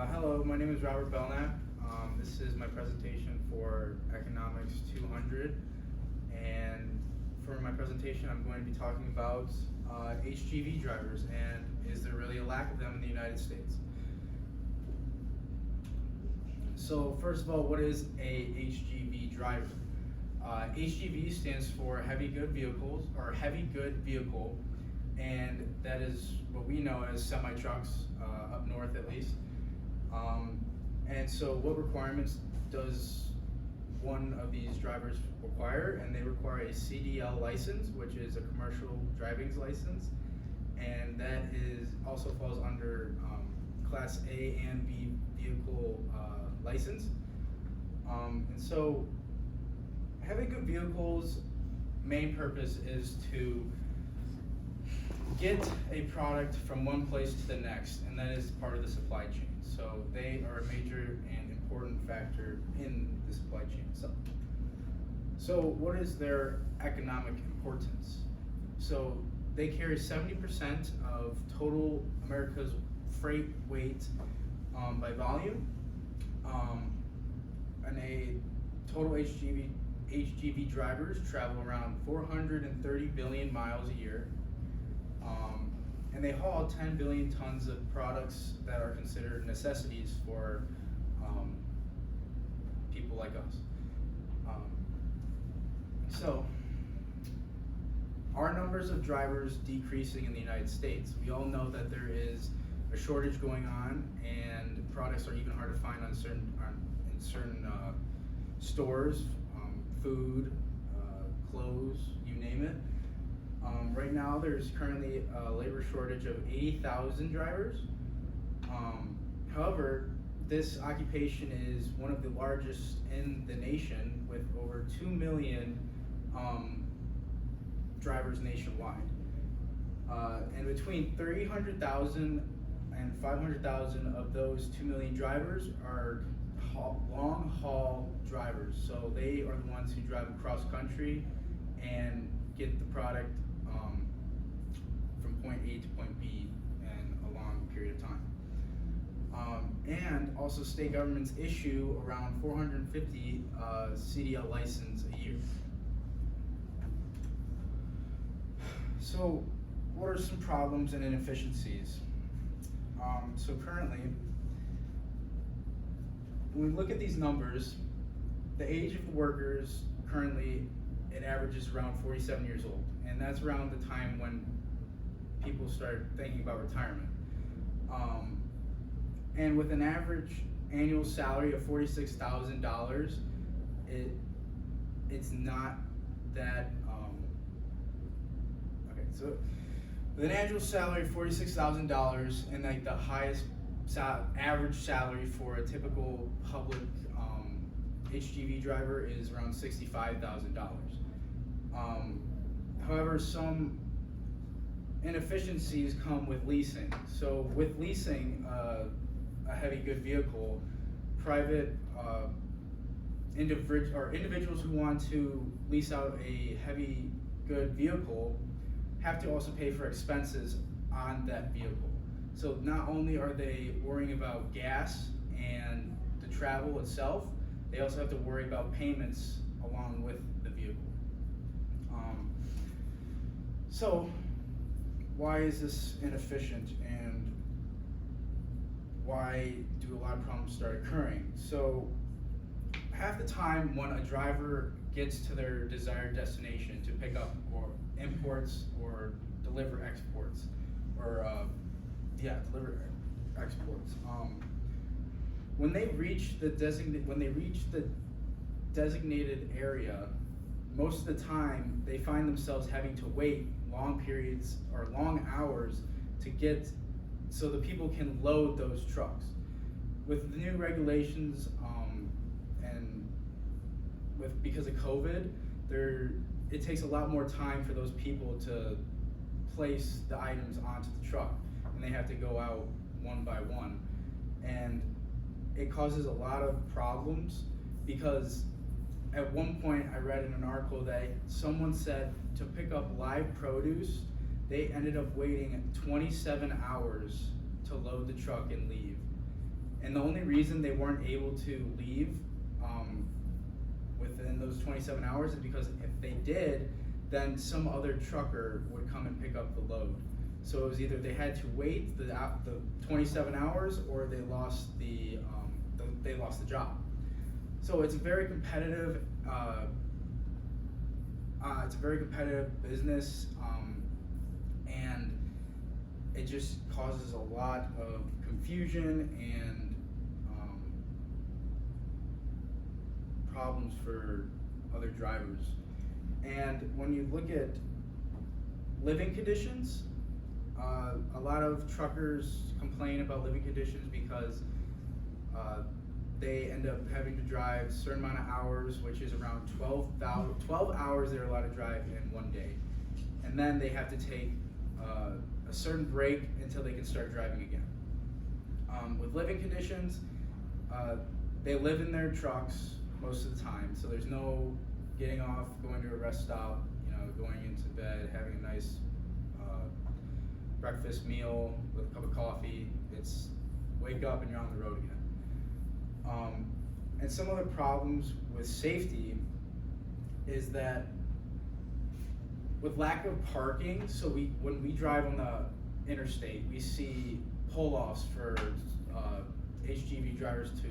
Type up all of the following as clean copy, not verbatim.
Hello, my name is Robert Belknap. This is my presentation for Economics 200, and for my presentation I'm going to be talking about HGV drivers and is there really a lack of them in the United States. So first of all, what is a HGV driver? HGV stands for heavy good vehicles, or heavy good vehicle, and that is what we know as semi-trucks, up north at least. And so what requirements does one of these drivers require? And they require a CDL license, which is a commercial driving license, and that is also falls under Class A and B vehicle license. And so having good vehicles, main purpose is to get a product from one place to the next, and that is part of the supply chain. So they are a major and important factor in the supply chain itself. So what is their economic importance? So they carry 70% of total America's freight weight by volume, and a total HGV drivers travel around 430 billion miles a year. And they haul 10 billion tons of products that are considered necessities for people like us. So, are numbers of drivers decreasing in the United States? We all know that there is a shortage going on, and products are even hard to find on in certain stores, food, clothes, you name it. Right now, there's currently a labor shortage of 80,000 drivers. However, this occupation is one of the largest in the nation, with over 2 million drivers nationwide. And between 300,000 and 500,000 of those 2 million drivers are long haul drivers. So they are the ones who drive across country and get the product from point A to point B in a long period of time. And also state governments issue around 450 CDL license a year. So what are some problems and inefficiencies? So currently, when we look at these numbers, the age of the workers currently, it averages around 47 years old, and that's around the time when people start thinking about retirement. And with an average annual salary of $46,000, it's not that. Okay, so with an annual salary of $46,000, and like the highest average salary for a typical public HGV driver is around $65,000. However, some inefficiencies come with leasing. So with leasing a heavy good vehicle, private individuals who want to lease out a heavy good vehicle have to also pay for expenses on that vehicle. So not only are they worrying about gas and the travel itself, they also have to worry about payments along with the vehicle. So why is this inefficient, and why do a lot of problems start occurring? So half the time when a driver gets to their desired destination to pick up or imports or deliver exports, or deliver exports, when they reach the designated area, most of the time they find themselves having to wait long periods or long hours to get so the people can load those trucks. With the new regulations, and because of COVID, it takes a lot more time for those people to place the items onto the truck, and they have to go out one by one, and it causes a lot of problems, because at one point I read in an article that someone said to pick up live produce, they ended up waiting 27 hours to load the truck and leave. And the only reason they weren't able to leave within those 27 hours is because if they did, then some other trucker would come and pick up the load. So it was either they had to wait the 27 hours or they lost the job. So it's a very competitive business, and it just causes a lot of confusion and problems for other drivers. And when you look at living conditions, a lot of truckers complain about living conditions because they end up having to drive a certain amount of hours, which is around 12 hours they're allowed to drive in one day. And then they have to take a certain break until they can start driving again. With living conditions, they live in their trucks most of the time, so there's no getting off, going to a rest stop, going into bed, having a nice breakfast meal with a cup of coffee. It's wake up and you're on the road again. And some other problems with safety is that with lack of parking, so when we drive on the interstate, we see pull-offs for HGV drivers to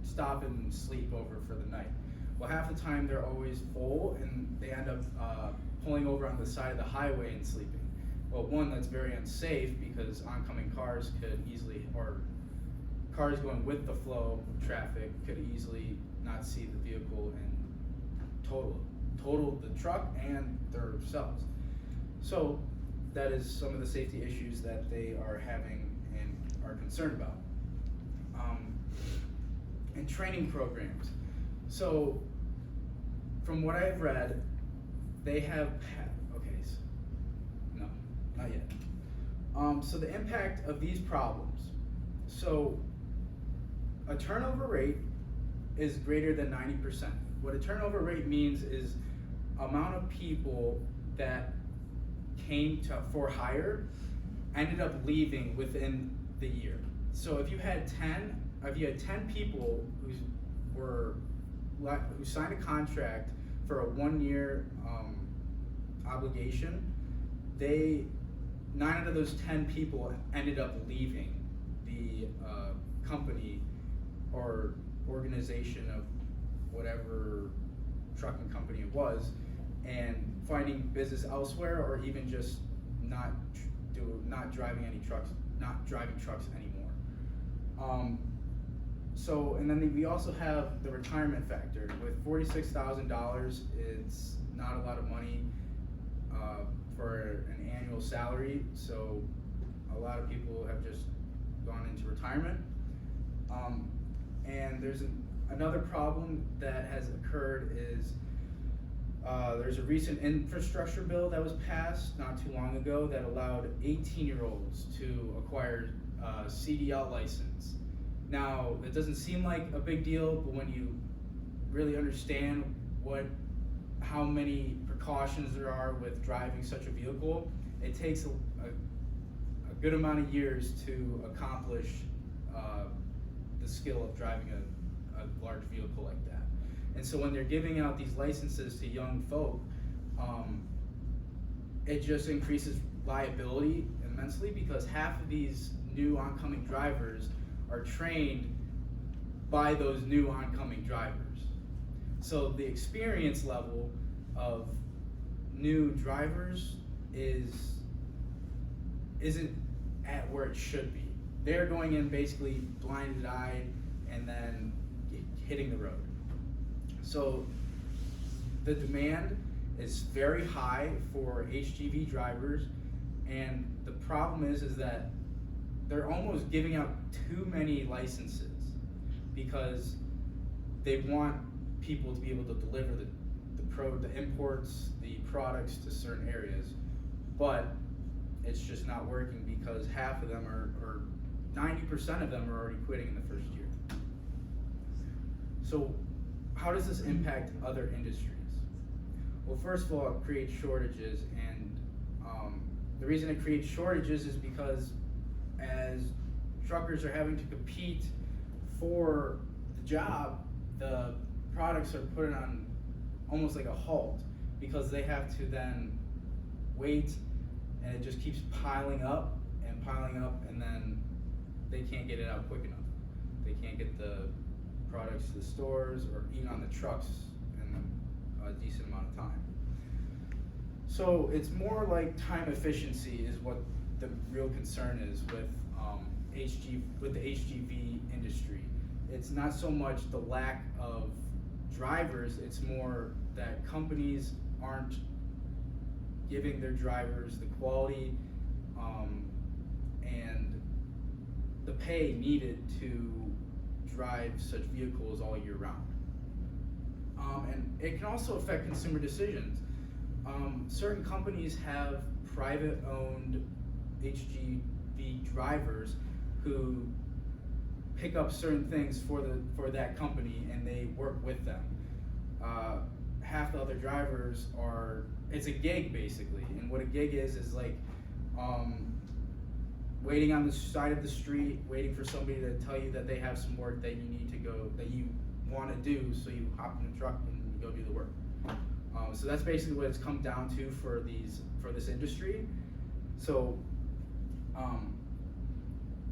stop and sleep over for the night. Well, half the time they're always full and they end up pulling over on the side of the highway and sleeping. Well, one, that's very unsafe because oncoming cars could easily, or cars going with the flow of traffic could easily not see the vehicle and total the truck and themselves. So that is some of the safety issues that they are having and are concerned about. And training programs. So from what I've read, they have, no, not yet. So the impact of these problems. So a turnover rate is greater than 90%. What a turnover rate means is amount of people that came for hire ended up leaving within the year. So if you had 10 people who signed a contract for a 1 year obligation, 9 out of those 10 people ended up leaving the company or organization of whatever trucking company it was, and finding business elsewhere, or even just not driving trucks anymore. So, and then we also have the retirement factor. With $46,000, it's not a lot of money for an annual salary. So, a lot of people have just gone into retirement. And there's another problem that has occurred is there's a recent infrastructure bill that was passed not too long ago that allowed 18-year-olds to acquire a CDL license. Now, it doesn't seem like a big deal, but when you really understand how many precautions there are with driving such a vehicle, it takes a good amount of years to accomplish the skill of driving a large vehicle like that. And so when they're giving out these licenses to young folk, it just increases liability immensely because half of these new oncoming drivers are trained by those new oncoming drivers. So the experience level of new drivers isn't at where it should be. They're going in basically blinded-eyed and then hitting the road. So the demand is very high for HGV drivers, and the problem is that they're almost giving out too many licenses because they want people to be able to deliver the imports, the products to certain areas, but it's just not working because half of them or 90% of them are already quitting in the first year. So how does this impact other industries? Well, first of all, it creates shortages, and the reason it creates shortages is because as truckers are having to compete for the job, the products are put on almost like a halt because they have to then wait, and it just keeps piling up, and then they can't get it out quick enough. They can't get the products to the stores or even on the trucks in a decent amount of time. So it's more like time efficiency is what the real concern is with the HGV industry. It's not so much the lack of drivers, it's more that companies aren't giving their drivers the quality and the pay needed to drive such vehicles all year round. And it can also affect consumer decisions. Certain companies have private-owned HGV drivers who pick up certain things for that company, and they work with them. Half the other drivers it's a gig basically, and what a gig is like waiting on the side of the street, waiting for somebody to tell you that they have some work that you need to go, that you want to do, so you hop in the truck and go do the work. So that's basically what it's come down to for this industry. So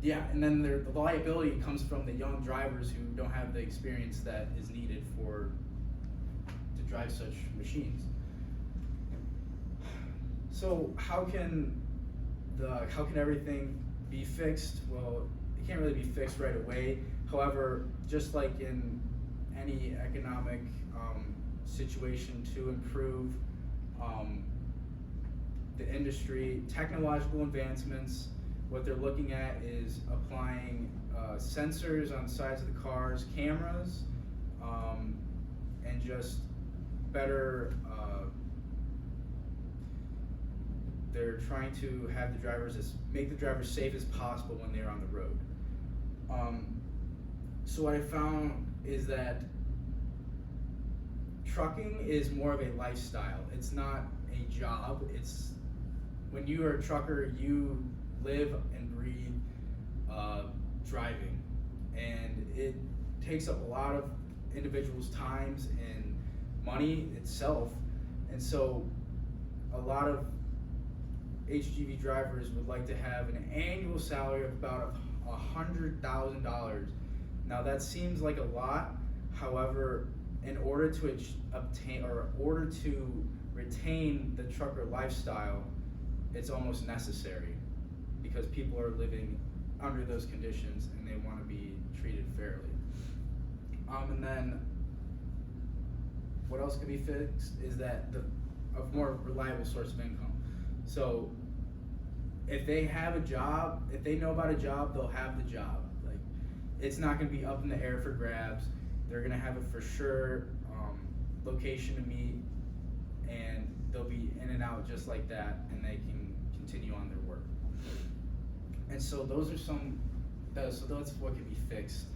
yeah, and then the liability comes from the young drivers who don't have the experience that is needed to drive such machines. So how can everything be fixed? Well, it can't really be fixed right away. However, just like in any economic situation to improve the industry, technological advancements, what they're looking at is applying sensors on the sides of the cars, cameras, and just better, they're trying to have make the drivers safe as possible when they're on the road. So what I found is that trucking is more of a lifestyle. It's not a job. It's when you are a trucker, you live and breathe driving, and it takes up a lot of individuals' times and money itself. And so a lot of HGV drivers would like to have an annual salary of about $100,000. Now that seems like a lot. However, in order to retain the trucker lifestyle, it's almost necessary because people are living under those conditions and they want to be treated fairly. And then what else can be fixed is that a more reliable source of income. So if they have a job, if they know about a job, they'll have the job. Like, it's not going to be up in the air for grabs. They're going to have a for sure location to meet, and they'll be in and out just like that, and they can continue on their work. And so those are so that's what can be fixed.